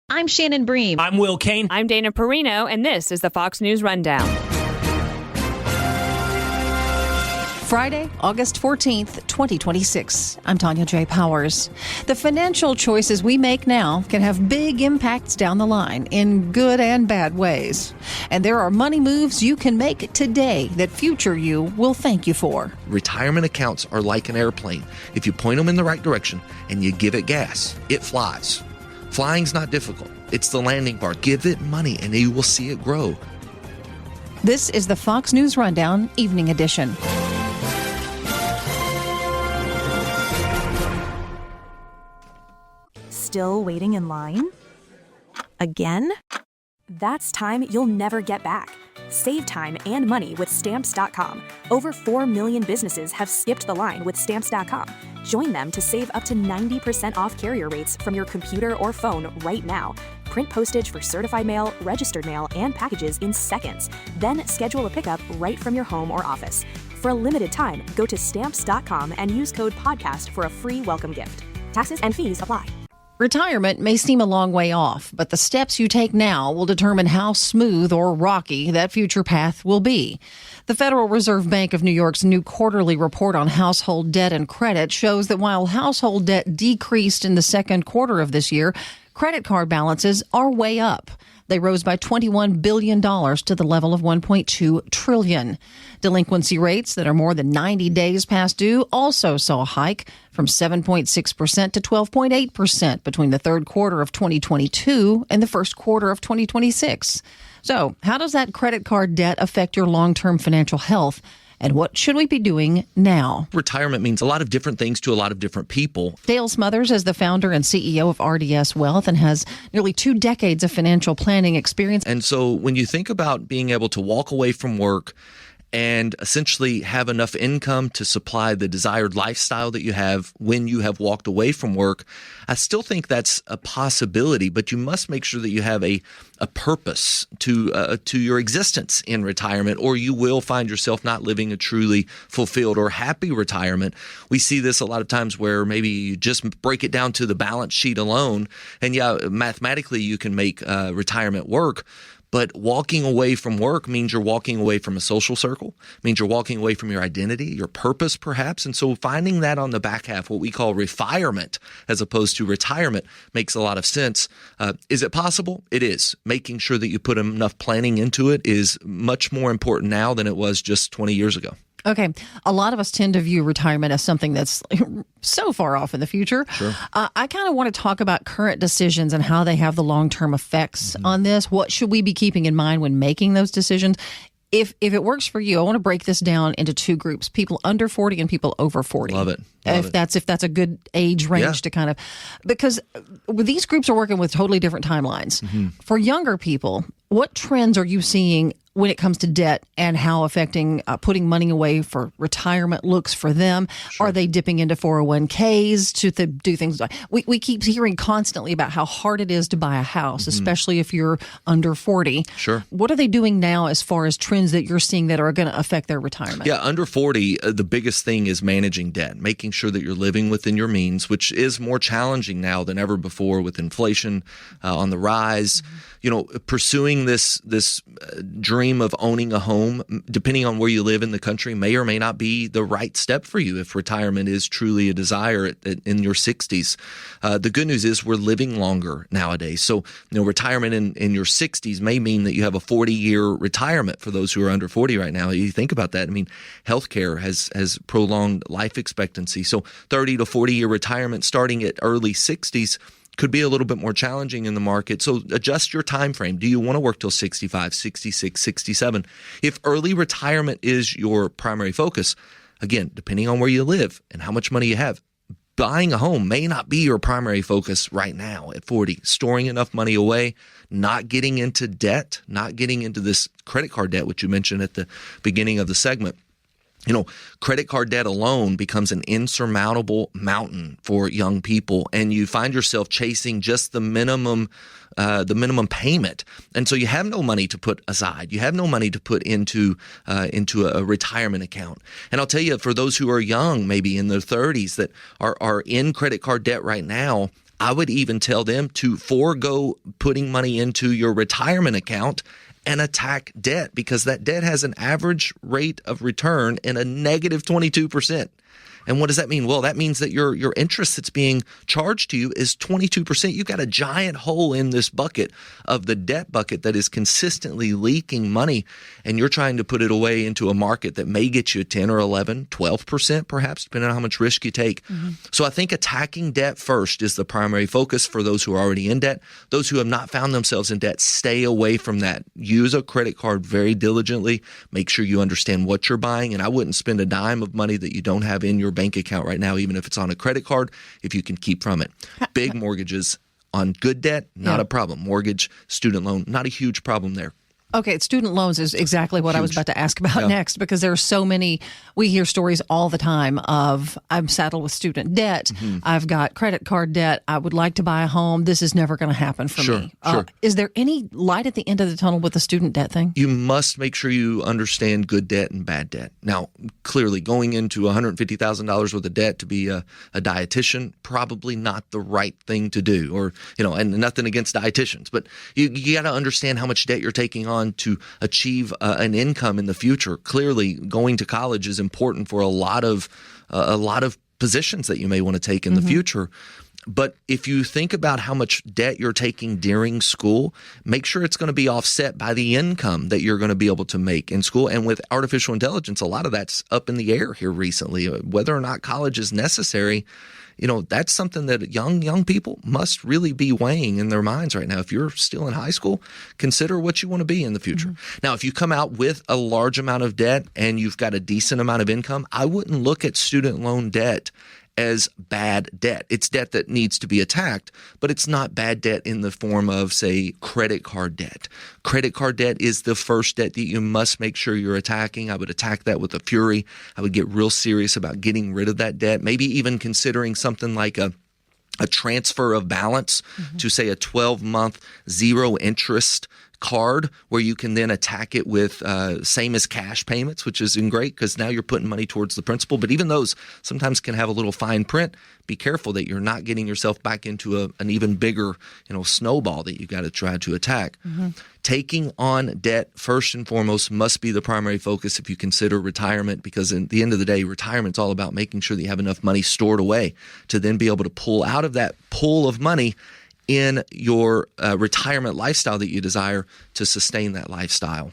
I'm Shannon Bream. I'm Will Kane. I'm Dana Perino, and this is the Fox News Rundown. Friday, August 14th, 2026. I'm Tonya Powers. The financial choices we make now can have big impacts down the line in good and bad ways. And there are money moves you can make today that future you will thank you for. Retirement accounts are like an airplane. If you point them in the right direction and you give it gas, it flies. Flying's not difficult. It's the landing part. Give it money and you will see it grow. This is the Fox News Rundown Evening Edition. Still waiting in line? Again? That's time you'll never get back. Save time and money with Stamps.com. Over 4 million businesses have skipped the line with Stamps.com. Join them to save up to 90% off carrier rates from your computer or phone right now. Print postage for certified mail, registered mail, and packages in seconds. Then schedule a pickup right from your home or office. For a limited time, go to Stamps.com and use code PODCAST for a free welcome gift. Taxes and fees apply. Retirement may seem a long way off, but the steps you take now will determine how smooth or rocky that future path will be. The Federal Reserve Bank of New York's new quarterly report on household debt and credit shows that while household debt decreased in the second quarter of this year, credit card balances are way up. They rose by $21 billion to the level of $1.2 trillion. Delinquency rates that are more than 90 days past due also saw a hike from 7.6% to 12.8% between the third quarter of 2022 and the first quarter of 2026. So, how does that credit card debt affect your long-term financial health? And what should we be doing now? Retirement means a lot of different things to a lot of different people. Dale Smothers is the founder and CEO of RD Wealth and has nearly 2 decades of financial planning experience. And so when you think about being able to walk away from work and essentially have enough income to supply the desired lifestyle that you have when you have walked away from work, I still think that's a possibility, but you must make sure that you have a purpose to your existence in retirement, or you will find yourself not living a truly fulfilled or happy retirement. We see this a lot of times where maybe you just break it down to the balance sheet alone, and yeah, mathematically you can make retirement work. But walking away from work means you're walking away from a social circle, means you're walking away from your identity, your purpose perhaps. And so finding that on the back half, what we call refirement as opposed to retirement, makes a lot of sense. Is it possible? It is. Making sure that you put enough planning into it is much more important now than it was just 20 years ago. Okay. A lot of us tend to view retirement as something that's so far off in the future. Sure. I kind of want to talk about current decisions and how they have the long-term effects on this. What should we be keeping in mind when making those decisions? If it works for you, I want to break this down into 2 groups, people under 40 and people over 40. Love it. If that's a good age range to kind of, because these groups are working with totally different timelines. Mm-hmm. For younger people, what trends are you seeing when it comes to debt and how affecting putting money away for retirement looks for them? Sure. Are they dipping into 401ks to do things? We keep hearing constantly about how hard it is to buy a house, especially if you're under 40. Sure. What are they doing now as far as trends that you're seeing that are going to affect their retirement? Yeah, under 40, the biggest thing is managing debt, making sure that you're living within your means, which is more challenging now than ever before with inflation on the rise. You know, pursuing this dream of owning a home, depending on where you live in the country, may or may not be the right step for you if retirement is truly a desire in your 60s. The good news is we're living longer nowadays. So, retirement in your 60s may mean that you have a 40-year retirement for those who are under 40 right now. You think about that. I mean, healthcare has prolonged life expectancy. So 30 to 40-year retirement starting at early 60s could be a little bit more challenging in the market. So adjust your time frame. Do you want to work till 65, 66, 67? If early retirement is your primary focus, again, depending on where you live and how much money you have, buying a home may not be your primary focus right now at 40. Storing enough money away, not getting into debt, not getting into this credit card debt, which you mentioned at the beginning of the segment. Credit card debt alone becomes an insurmountable mountain for young people, and you find yourself chasing just the minimum payment. And so you have no money to put aside. You have no money to put into a retirement account. And I'll tell you, for those who are young, maybe in their 30s, that are in credit card debt right now, I would even tell them to forego putting money into your retirement account and attack debt, because that debt has an average rate of return in a negative 22%. And what does that mean? Well, that means that your interest that's being charged to you is 22%. You've got a giant hole in this bucket of the debt bucket that is consistently leaking money, and you're trying to put it away into a market that may get you 10 or 11, 12% perhaps, depending on how much risk you take. So I think attacking debt first is the primary focus for those who are already in debt. Those who have not found themselves in debt, stay away from that. Use a credit card very diligently. Make sure you understand what you're buying, and I wouldn't spend a dime of money that you don't have in your bank account right now, even if it's on a credit card, if you can keep from it. Big mortgages on good debt, not a problem. Mortgage, student loan, not a huge problem there. Okay, student loans is exactly what I was about to ask about next, because there are so many. We hear stories all the time of, I'm saddled with student debt. I've got credit card debt. I would like to buy a home. This is never going to happen for me. Sure. Is there any light at the end of the tunnel with the student debt thing? You must make sure you understand good debt and bad debt. Now, clearly, going into $150,000 worth of debt to be a dietitian, probably not the right thing to do. Or, and nothing against dietitians, but you got to understand how much debt you're taking on to achieve an income in the future. Clearly, going to college is important for a lot of positions that you may want to take in the future. But if you think about how much debt you're taking during school, make sure it's going to be offset by the income that you're going to be able to make in school. And with artificial intelligence, a lot of that's up in the air here recently. Whether or not college is necessary, that's something that young people must really be weighing in their minds right now. If you're still in high school, consider what you want to be in the future. Now, if you come out with a large amount of debt and you've got a decent amount of income, I wouldn't look at student loan debt as bad debt. It's debt that needs to be attacked, but it's not bad debt in the form of, say, credit card debt. Credit card debt is the first debt that you must make sure you're attacking. I would attack that with a fury. I would get real serious about getting rid of that debt, maybe even considering something like a transfer of balance to, say, a 12-month zero interest card, where you can then attack it with same as cash payments, which is great because now you're putting money towards the principal. But even those sometimes can have a little fine print. Be careful that you're not getting yourself back into an even bigger, snowball that you got to try to attack. Taking on debt first and foremost must be the primary focus if you consider retirement, because at the end of the day, retirement's all about making sure that you have enough money stored away to then be able to pull out of that pool of money in your retirement lifestyle that you desire to sustain that lifestyle.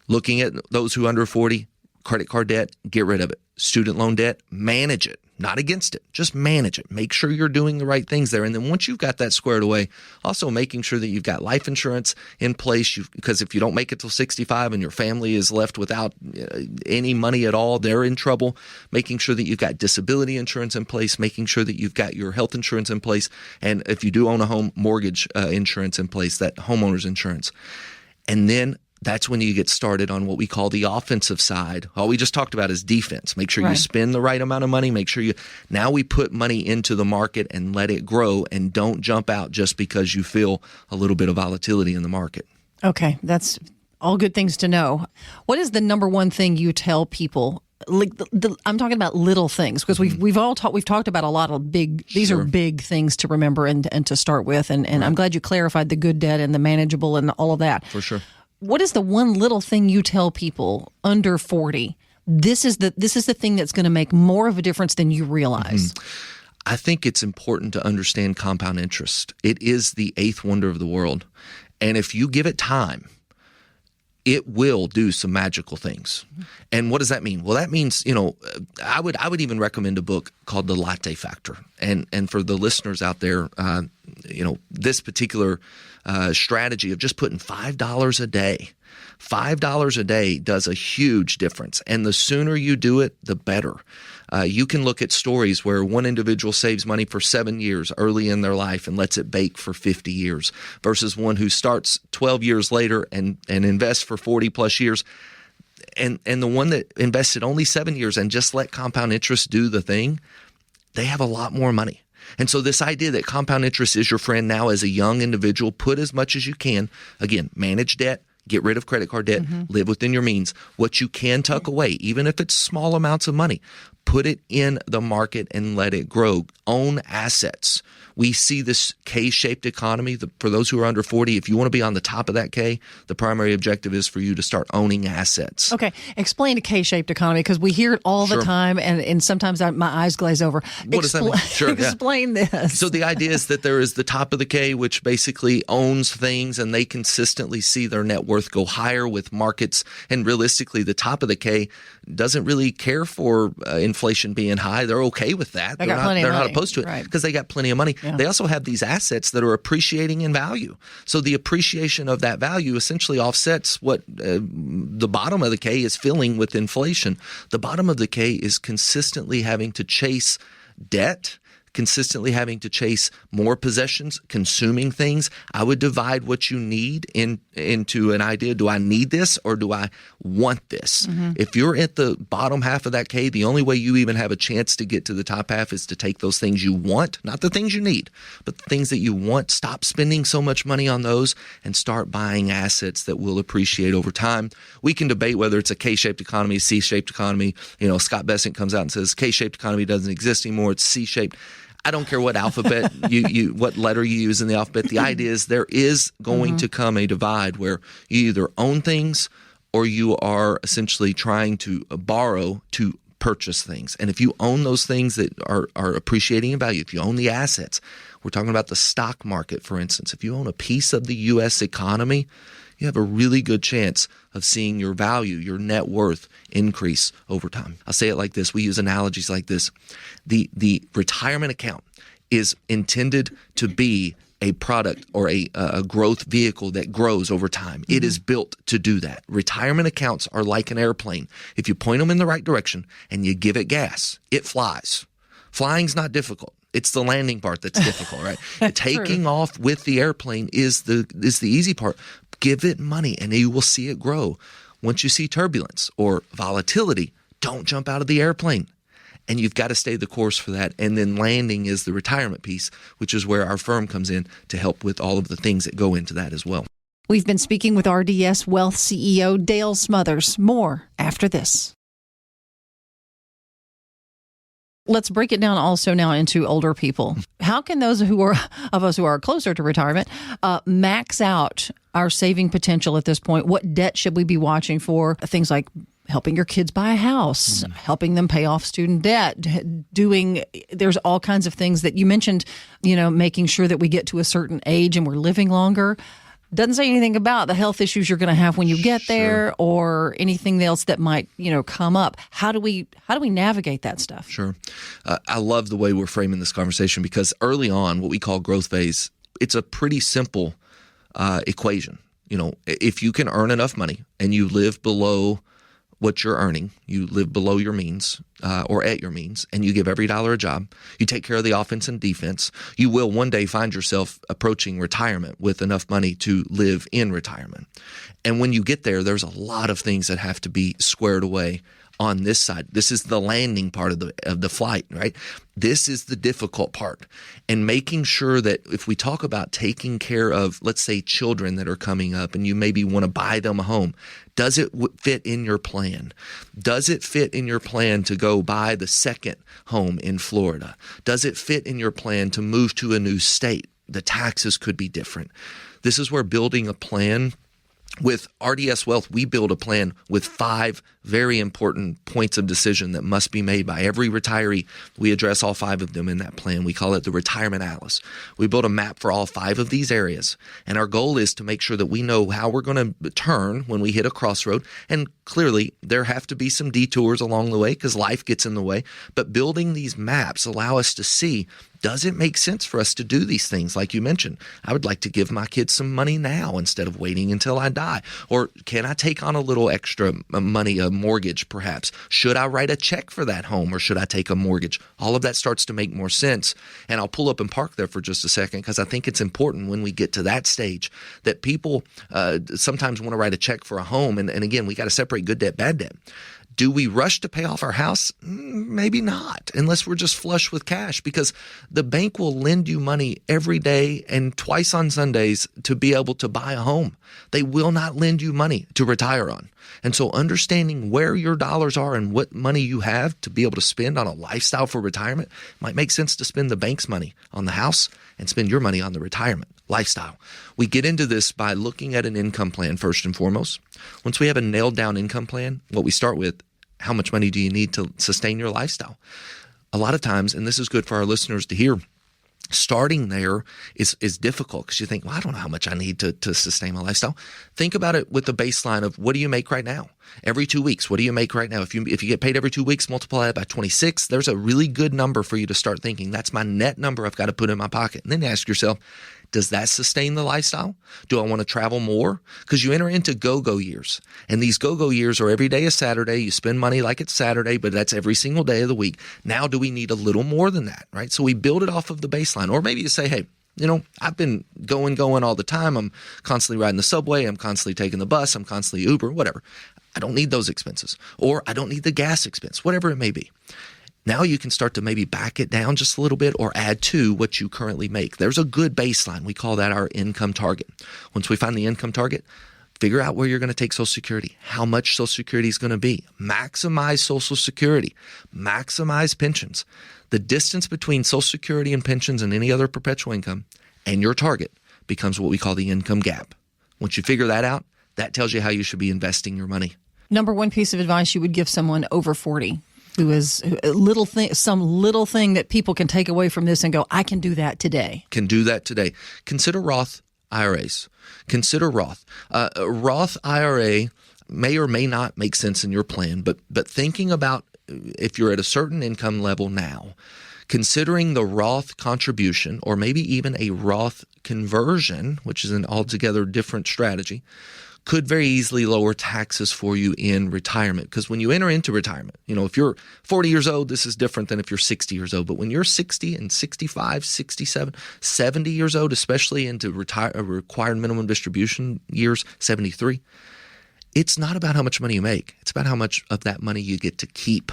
Looking at those who are under 40, credit card debt, get rid of it. Student loan debt, manage it. Not against it, just manage it. Make sure you're doing the right things there. And then once you've got that squared away, also making sure that you've got life insurance in place, because if you don't make it till 65 and your family is left without any money at all, they're in trouble. Making sure that you've got disability insurance in place, making sure that you've got your health insurance in place, and if you do own a home, mortgage insurance in place, that homeowner's insurance. And then that's when you get started on what we call the offensive side. All we just talked about is defense. Make sure you spend the right amount of money. Make sure now we put money into the market and let it grow, and don't jump out just because you feel a little bit of volatility in the market. Okay, that's all good things to know. What is the number one thing you tell people? Like I'm talking about little things, because we've talked about a lot of big. These are big things to remember and to start with. And I'm glad you clarified the good debt and the manageable and all of that. For sure. What is the one little thing you tell people under 40? This is the thing that's going to make more of a difference than you realize. I think it's important to understand compound interest. It is the eighth wonder of the world. And if you give it time, it will do some magical things. And what does that mean? Well, that means, I would even recommend a book called The Latte Factor. And for the listeners out there, this particular strategy of just putting $5 a day. $5 a day does a huge difference. And the sooner you do it, the better. You can look at stories where one individual saves money for 7 years early in their life and lets it bake for 50 years versus one who starts 12 years later and invests for 40 plus years. And the one that invested only 7 years and just let compound interest do the thing, they have a lot more money. And so this idea that compound interest is your friend now as a young individual, put as much as you can. Again, manage debt, Get rid of credit card debt, live within your means. What you can tuck away, even if it's small amounts of money, put it in the market and let it grow. Own assets. We see this K-shaped economy. For those who are under 40, if you want to be on the top of that K, the primary objective is for you to start owning assets. Okay. Explain a K-shaped economy, because we hear it all the time, and sometimes my eyes glaze over. What does that mean? Sure, explain this. So the idea is that there is the top of the K, which basically owns things, and they consistently see their net worth go higher with markets. And realistically, the top of the K doesn't really care for inflation being high. They're okay with that. They're not opposed to it because they got plenty of money. Yeah. They also have these assets that are appreciating in value. So the appreciation of that value essentially offsets what the bottom of the K is filling with inflation. The bottom of the K is consistently having to chase debt, consistently having to chase more possessions, consuming things. I would divide what you need into an idea. Do I need this or do I want this? If you're at the bottom half of that K, the only way you even have a chance to get to the top half is to take those things you want, not the things you need, but the things that you want. Stop spending so much money on those and start buying assets that will appreciate over time. We can debate whether it's a K-shaped economy, C-shaped economy. Scott Bessent comes out and says K-shaped economy doesn't exist anymore. It's C-shaped. I don't care what alphabet what letter you use in the alphabet. The idea is there is going to come a divide where you either own things or you are essentially trying to borrow to purchase things. And if you own those things that are appreciating in value, if you own the assets, we're talking about the stock market, for instance. If you own a piece of the U.S. economy, you have a really good chance of seeing your value, your net worth increase over time. I'll say it like this. We use analogies like this. The retirement account is intended to be a product or a growth vehicle that grows over time. It is built to do that. Retirement accounts are like an airplane. If you point them in the right direction and you give it gas, it flies. Flying's not difficult. It's the landing part that's difficult, right? Taking off with the airplane is the easy part. Give it money and you will see it grow. Once you see turbulence or volatility, don't jump out of the airplane. And you've got to stay the course for that. And then landing is the retirement piece, which is where our firm comes in to help with all of the things that go into that as well. We've been speaking with RDS Wealth CEO Dale Smothers. More after this. Let's break it down also now into older people. How can those of us who are closer to retirement max out our saving potential at this point? What debt should we be watching for? Things like helping your kids buy a house, helping them pay off student debt, there's all kinds of things that you mentioned, making sure that we get to a certain age and we're living longer. Doesn't say anything about the health issues you're going to have when you get there or anything else that might, come up. How do we navigate that stuff? Sure. I love the way we're framing this conversation because early on, what we call growth phase, it's a pretty simple equation. If you can earn enough money and you live below what you're earning, you live below your means or at your means, and you give every dollar a job, you take care of the offense and defense, you will one day find yourself approaching retirement with enough money to live in retirement. And when you get there, there's a lot of things that have to be squared away on this side. This is the landing part of the flight, right? This is the difficult part. And making sure that if we talk about taking care of, let's say, children that are coming up and you maybe want to buy them a home, does it fit in your plan? Does it fit in your plan to go buy the second home in Florida? Does it fit in your plan to move to a new state? The taxes could be different. This is where building a plan. With RDS Wealth, we build a plan with 5 very important points of decision that must be made by every retiree. We address all 5 of them in that plan. We call it the Retirement Atlas. We build a map for all 5 of these areas, and our goal is to make sure that we know how we're going to turn when we hit a crossroad. And clearly, there have to be some detours along the way because life gets in the way. But building these maps allow us to see, does it make sense for us to do these things? Like you mentioned, I would like to give my kids some money now instead of waiting until I die. Or can I take on a little extra money, a mortgage perhaps? Should I write a check for that home or should I take a mortgage? All of that starts to make more sense. And I'll pull up and park there for just a second because I think it's important when we get to that stage that people sometimes want to write a check for a home. And again, we got to separate good debt, bad debt. Do we rush to pay off our house? Maybe not, unless we're just flush with cash, because the bank will lend you money every day and twice on Sundays to be able to buy a home. They will not lend you money to retire on. And so understanding where your dollars are and what money you have to be able to spend on a lifestyle for retirement might make sense to spend the bank's money on the house and spend your money on the retirement lifestyle. We get into this by looking at an income plan first and foremost. Once we have a nailed down income plan, what we start with, how much money do you need to sustain your lifestyle? A lot of times, and this is good for our listeners to hear, starting there is difficult because you think, well, I don't know how much I need to sustain my lifestyle. Think about it with the baseline of what do you make right now? Every 2 weeks, what do you make right now? If you get paid every 2 weeks, multiply it by 26, there's a really good number for you to start thinking, that's my net number I've got to put in my pocket. And then ask yourself, does that sustain the lifestyle? Do I want to travel more? Because you enter into go-go years. And these go-go years are every day is Saturday. You spend money like it's Saturday, but that's every single day of the week. Now, do we need a little more than that, right? So we build it off of the baseline. Or maybe you say, hey, I've been going all the time. I'm constantly riding the subway. I'm constantly taking the bus. I'm constantly Uber, whatever. I don't need those expenses. Or I don't need the gas expense, whatever it may be. Now you can start to maybe back it down just a little bit or add to what you currently make. There's a good baseline. We call that our income target. Once we find the income target, figure out where you're going to take Social Security, how much Social Security is going to be. Maximize Social Security, maximize pensions. The distance between Social Security and pensions and any other perpetual income and your target becomes what we call the income gap. Once you figure that out, that tells you how you should be investing your money. Number one piece of advice you would give someone over 40 who is some little thing that people can take away from this and go, I can do that today. Consider Roth IRAs. Consider Roth. A Roth IRA may or may not make sense in your plan, but thinking about if you're at a certain income level now, considering the Roth contribution or maybe even a Roth conversion, which is an altogether different strategy, could very easily lower taxes for you in retirement. Because when you enter into retirement, if you're 40 years old, this is different than if you're 60 years old. But when you're 60 and 65, 67, 70 years old, especially into required minimum distribution years, 73, it's not about how much money you make. It's about how much of that money you get to keep.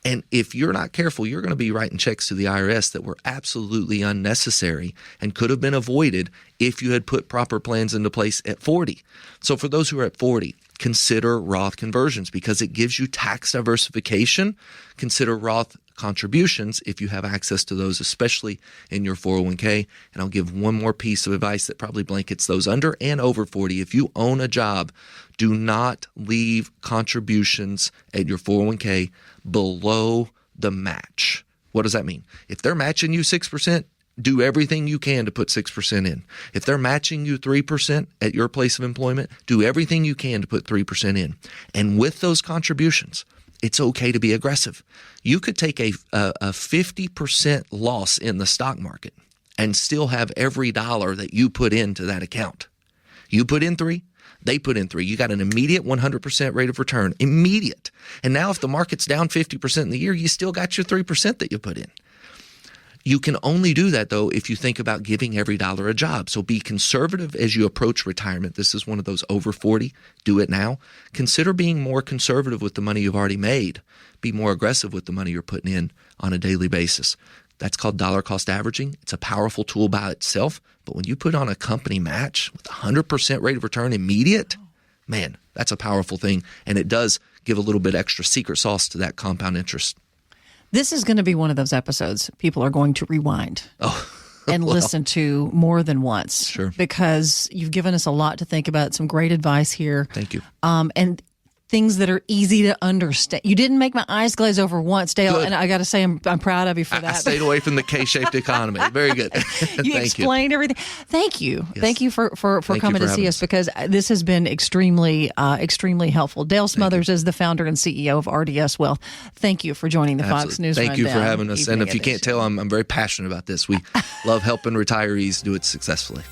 And if you're not careful, you're going to be writing checks to the IRS that were absolutely unnecessary and could have been avoided if you had put proper plans into place at 40. So for those who are at 40, consider Roth conversions because it gives you tax diversification. Consider Roth contributions if you have access to those, especially in your 401k. And I'll give one more piece of advice that probably blankets those under and over 40. If you own a job, do not leave contributions at your 401k below the match. What does that mean? If they're matching you 6%, do everything you can to put 6% in. If they're matching you 3% at your place of employment, do everything you can to put 3% in. And with those contributions, it's okay to be aggressive. You could take a 50% loss in the stock market and still have every dollar that you put into that account. You put in 3, they put in 3. You got an immediate 100% rate of return, immediate. And now if the market's down 50% in the year, you still got your 3% that you put in. You can only do that, though, if you think about giving every dollar a job. So be conservative as you approach retirement. This is one of those over 40. Do it now. Consider being more conservative with the money you've already made. Be more aggressive with the money you're putting in on a daily basis. That's called dollar cost averaging. It's a powerful tool by itself. But when you put on a company match with 100% rate of return immediate, man, that's a powerful thing. And it does give a little bit extra secret sauce to that compound interest. This is going to be one of those episodes people are going to rewind and listen to more than once. Sure. Because you've given us a lot to think about, some great advice here. Thank you. And things that are easy to understand. You didn't make my eyes glaze over once, Dale, Good. and I got to say I'm proud of you for that. I stayed away from the K-shaped economy. Very good. You explained everything. Thank you. Yes. Thank you for coming to see us because this has been extremely helpful. Dale Smothers is the founder and CEO of RDS Wealth. Thank you for joining the Fox News Thank you Rundown for having us. And if you can't edition. tell, I'm very passionate about this. We love helping retirees do it successfully.